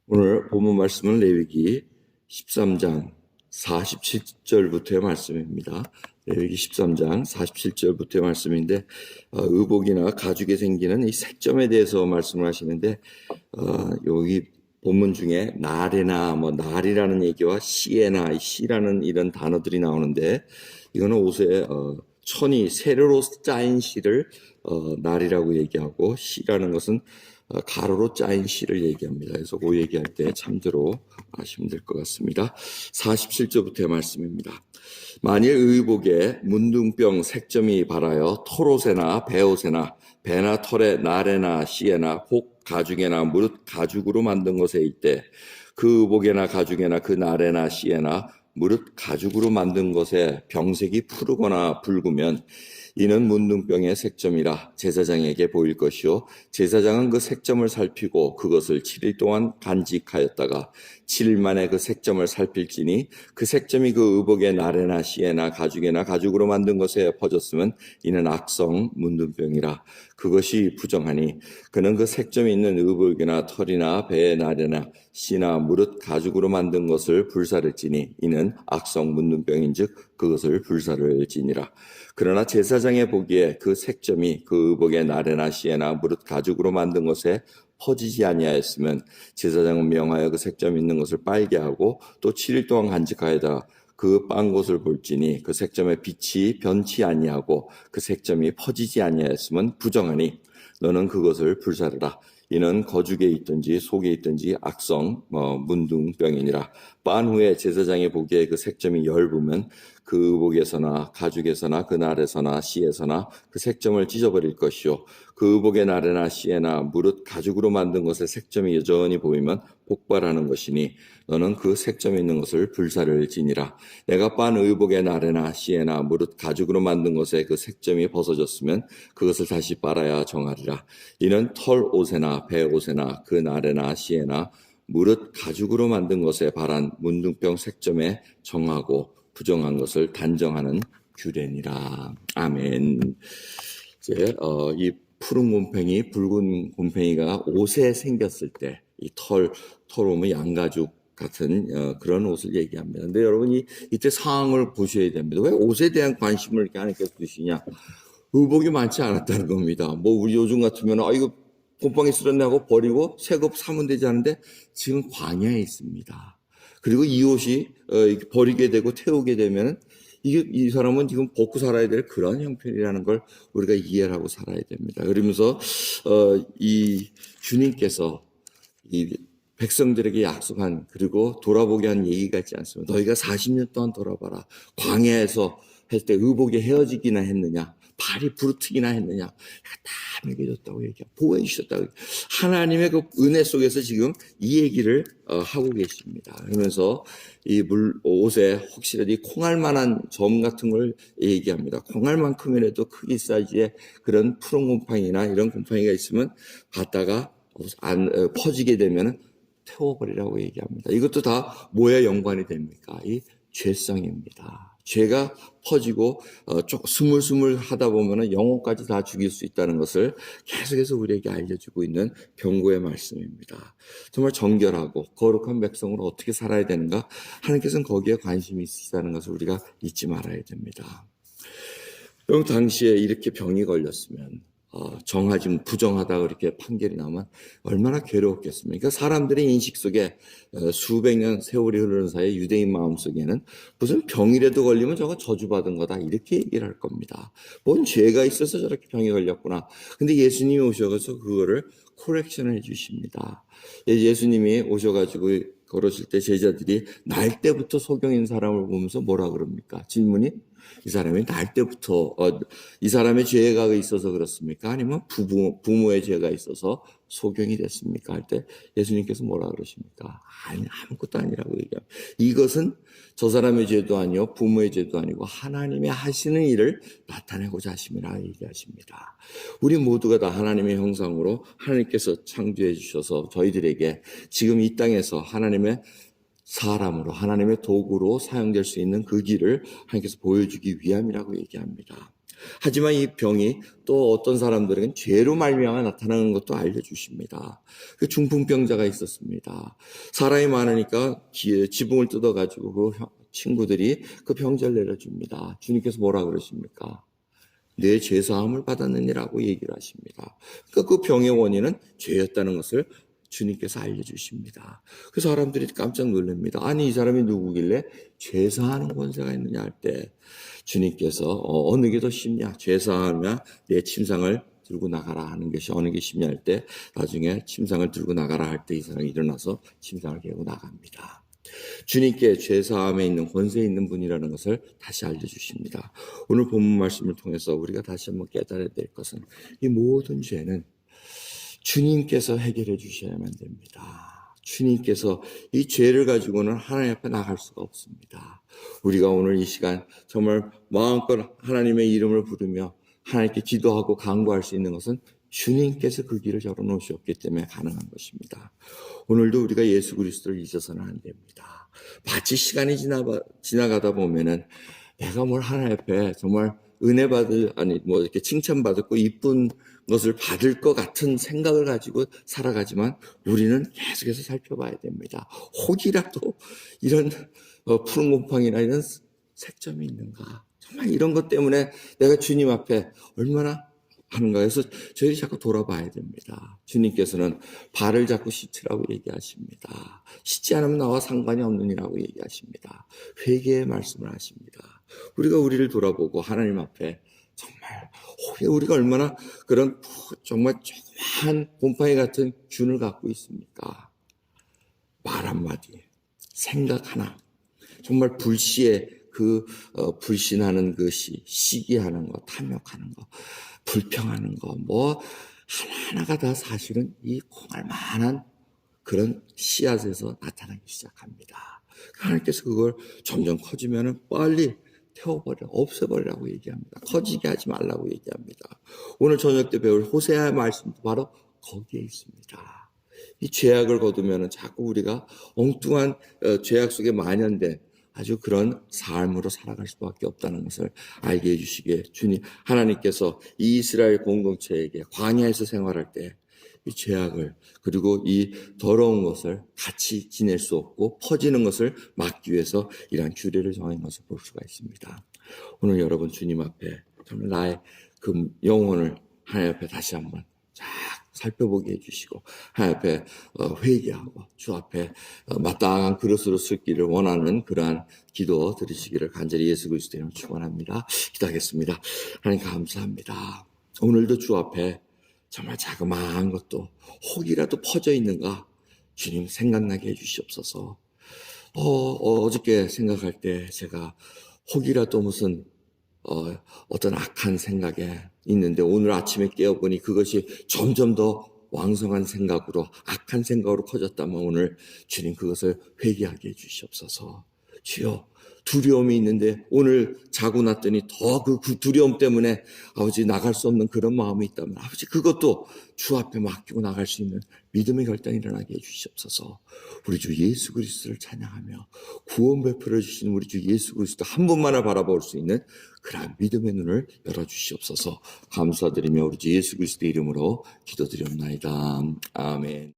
오늘 본문 말씀은 레위기 13장 47절부터의 말씀입니다. 레위기 13장 47절부터의 말씀인데 의복이나 가죽에 생기는 이 색점에 대해서 말씀을 하시는데 여기 본문 중에 날에나 날이라는 얘기와 시에나 시라는 이런 단어들이 나오는데 이거는 옷에 천이 세로로 짜인 시를 날이라고 얘기하고 시라는 것은 가로로 짜인 시를 얘기합니다. 그래서 그 얘기할 때 참조로 하시면 될 것 같습니다. 47절부터의 말씀입니다. 만일 의복에 문둥병 색점이 발하여 털옷에나 베옷에나 배나 털에 날에나 시에나 혹 가죽에나 무릇 가죽으로 만든 것에 있대 그 의복에나 가죽에나 그 날에나 시에나 무릇 가죽으로 만든 것에 병색이 푸르거나 붉으면 이는 문둥병의 색점이라 제사장에게 보일 것이요 제사장은 그 색점을 살피고 그것을 7일 동안 간직하였다가 7일 만에 그 색점을 살필지니 그 색점이 그 의복의 날에나 시에나 가죽에나 가죽으로 만든 것에 퍼졌으면 이는 악성 문둥병이라 그것이 부정하니 그는 그 색점이 있는 의복이나 털이나 배의 날에나 시나 무릇 가죽으로 만든 것을 불사를지니 이는 악성 문둥병인즉 그것을 불사를지니라. 그러나 제사장의 보기에 그 색점이 그 의복의 날에나 시에나 무릇 가죽으로 만든 것에 퍼지지 아니하였으면 제사장은 명하여 그 색점 있는 것을 빨게 하고 또 7일 동안 간직하여다 그 빤 곳을 볼지니 그 색점의 빛이 변치 아니하고 그 색점이 퍼지지 아니하였으면 부정하니 너는 그것을 불사르라. 이는 거죽에 있든지 속에 있든지 악성 문둥병이니라. 빤 후에 제사장의 보기에 그 색점이 엷으면 그 의복에서나 가죽에서나 그 날에서나 시에서나 그 색점을 찢어버릴 것이요 그 의복의 날에나 시에나 무릇 가죽으로 만든 것의 색점이 여전히 보이면 폭발하는 것이니 너는 그 색점이 있는 것을 불사를 지니라. 내가 빤 의복의 날에나 시에나 무릇 가죽으로 만든 것에 그 색점이 벗어졌으면 그것을 다시 빨아야 정하리라. 이는 털 옷에나 배 옷에나 그 날에나 시에나 무릇 가죽으로 만든 것에 발한 문둥병 색점에 정하고 부정한 것을 단정하는 규례니라. 아멘. 이제 이 푸른 곰팡이, 붉은 곰팡이가 옷에 생겼을 때 이 털 오면 양가죽 같은 그런 옷을 얘기합니다. 근데 여러분이 이때 상황을 보셔야 됩니다. 왜 옷에 대한 관심을 이렇게 하나님께서 두시냐? 의복이 많지 않았다는 겁니다. 우리 요즘 같으면 이거 곰팡이 쓸었네 하고 버리고 새 거 사면 되지 않은데 지금 광야에 있습니다. 그리고 이 옷이 버리게 되고 태우게 되면 이 사람은 지금 벗고 살아야 될 그런 형편이라는 걸 우리가 이해를 하고 살아야 됩니다. 그러면서 이 주님께서 이 백성들에게 약속한 그리고 돌아보게 한 얘기가 있지 않습니까? 너희가 40년 동안 돌아봐라. 광야에서 할 때 의복이 헤어지기나 했느냐? 발이 부르트기나 했느냐? 다 먹여줬다고 얘기하고 보호해 주셨다고. 하나님의 그 은혜 속에서 지금 이 얘기를 하고 계십니다. 그러면서 이 옷에 혹시라도 이 콩알만한 점 같은 걸 얘기합니다. 콩알만큼이라도 크기 사이즈의 그런 푸른 곰팡이나 이런 곰팡이가 있으면 갖다가 퍼지게 되면 태워버리라고 얘기합니다. 이것도 다 뭐에 연관이 됩니까? 이 죄성입니다. 죄가 퍼지고 조금 스물스물 하다 보면 영혼까지 다 죽일 수 있다는 것을 계속해서 우리에게 알려주고 있는 경고의 말씀입니다. 정말 정결하고 거룩한 백성으로 어떻게 살아야 되는가? 하나님께서는 거기에 관심이 있으시다는 것을 우리가 잊지 말아야 됩니다. 그 당시에 이렇게 병이 걸렸으면 정하지 부정하다고 이렇게 판결이 나면 얼마나 괴로웠겠습니까? 그러니까 사람들의 인식 속에 수백 년 세월이 흐르는 사이에 유대인 마음속에는 무슨 병이라도 걸리면 저거 저주받은 거다 이렇게 얘기를 할 겁니다. 뭔 죄가 있어서 저렇게 병이 걸렸구나. 근데 예수님이 오셔서 그거를 코렉션을 해주십니다. 예수님이 오셔가지고 걸으실 때 제자들이 날 때부터 소경인 사람을 보면서 뭐라 그럽니까? 질문이 이 사람이 날 때부터 이 사람의 죄가 있어서 그렇습니까? 아니면 부모의 죄가 있어서 소경이 됐습니까? 할 때 예수님께서 뭐라 그러십니까? 아니, 아무것도 아니라고 얘기합니다. 이것은 저 사람의 죄도 아니요 부모의 죄도 아니고 하나님의 하시는 일을 나타내고자 하심이라 얘기하십니다. 우리 모두가 다 하나님의 형상으로 하나님께서 창조해 주셔서 저희들에게 지금 이 땅에서 하나님의 사람으로 하나님의 도구로 사용될 수 있는 그 길을 하나님께서 보여주기 위함이라고 얘기합니다. 하지만 이 병이 또 어떤 사람들에게는 죄로 말미암아 나타나는 것도 알려주십니다. 그 중풍병자가 있었습니다. 사람이 많으니까 지붕을 뜯어가지고 그 친구들이 그 병자를 내려줍니다. 주님께서 뭐라 그러십니까? 내 죄사함을 받았느니라고 얘기를 하십니다. 그러니까 그 병의 원인은 죄였다는 것을 주님께서 알려주십니다. 그 사람들이 깜짝 놀랍니다. 아니 이 사람이 누구길래 죄사하는 권세가 있느냐 할 때 주님께서 어느 게 더 쉽냐, 죄사하며 내 침상을 들고 나가라 하는 것이 어느 게 쉽냐 할 때 나중에 침상을 들고 나가라 할 때 이 사람이 일어나서 침상을 개고 나갑니다. 주님께 죄사함에 있는 권세에 있는 분이라는 것을 다시 알려주십니다. 오늘 본문 말씀을 통해서 우리가 다시 한번 깨달아야 될 것은 이 모든 죄는 주님께서 해결해 주셔야만 됩니다. 주님께서 이 죄를 가지고는 하나님 앞에 나갈 수가 없습니다. 우리가 오늘 이 시간 정말 마음껏 하나님의 이름을 부르며 하나님께 기도하고 간구할 수 있는 것은 주님께서 그 길을 열어놓으셨기 때문에 가능한 것입니다. 오늘도 우리가 예수 그리스도를 잊어서는 안 됩니다. 마치 시간이 지나가다 보면은 내가 뭘 하나님 앞에 정말 은혜 받을, 아니, 이렇게 칭찬받았고, 이쁜 것을 받을 것 같은 생각을 가지고 살아가지만, 우리는 계속해서 살펴봐야 됩니다. 혹이라도 이런 푸른 곰팡이나 이런 색점이 있는가. 정말 이런 것 때문에 내가 주님 앞에 얼마나 하는가 해서 저희들이 자꾸 돌아봐야 됩니다. 주님께서는 발을 자꾸 씻으라고 얘기하십니다. 씻지 않으면 나와 상관이 없느니라고 얘기하십니다. 회개의 말씀을 하십니다. 우리가 우리를 돌아보고 하나님 앞에 정말 우리가 얼마나 그런 정말 조그마한 곰팡이 같은 균을 갖고 있습니까? 말 한마디, 생각 하나, 정말 불시에 불신하는 것이 시기하는 거, 탐욕하는 거, 불평하는 거, 하나하나가 다 사실은 이 콩알만한 그런 씨앗에서 나타나기 시작합니다. 하나님께서 그걸 점점 커지면 빨리 태워버려, 없애버리라고 얘기합니다. 커지게 하지 말라고 얘기합니다. 오늘 저녁 때 배울 호세아의 말씀도 바로 거기에 있습니다. 이 죄악을 거두면 자꾸 우리가 엉뚱한 죄악 속에 만연된 아주 그런 삶으로 살아갈 수밖에 없다는 것을 알게 해주시기에 주님 하나님께서 이 이스라엘 공동체에게 광야에서 생활할 때 이 죄악을 그리고 이 더러운 것을 같이 지낼 수 없고 퍼지는 것을 막기 위해서 이러한 규례를 정한 것을 볼 수가 있습니다. 오늘 여러분 주님 앞에 정말 나의 그 영혼을 하나님 앞에 다시 한번 쫙 살펴보게 해주시고 하나님 앞에 회개하고 주 앞에 마땅한 그릇으로 쓰기를 원하는 그러한 기도 드리시기를 간절히 예수 그리스도 이름으로 축원합니다. 기도하겠습니다. 하나님 감사합니다. 오늘도 주 앞에 정말 자그마한 것도 혹이라도 퍼져 있는가 주님 생각나게 해주시옵소서. 어저께 생각할 때 제가 혹이라도 무슨 어떤 악한 생각에 있는데 오늘 아침에 깨어보니 그것이 점점 더 왕성한 생각으로 악한 생각으로 커졌다면 오늘 주님 그것을 회개하게 해주시옵소서. 주여 두려움이 있는데 오늘 자고 났더니 더 그 두려움 때문에 아버지 나갈 수 없는 그런 마음이 있다면 아버지 그것도 주 앞에 맡기고 나갈 수 있는 믿음의 결단이 일어나게 해주시옵소서. 우리 주 예수 그리스도를 찬양하며 구원 베풀어 주신 우리 주 예수 그리스도 한 분만을 바라볼 수 있는 그러한 믿음의 눈을 열어주시옵소서. 감사드리며 우리 주 예수 그리스도 이름으로 기도드리옵나이다. 아멘.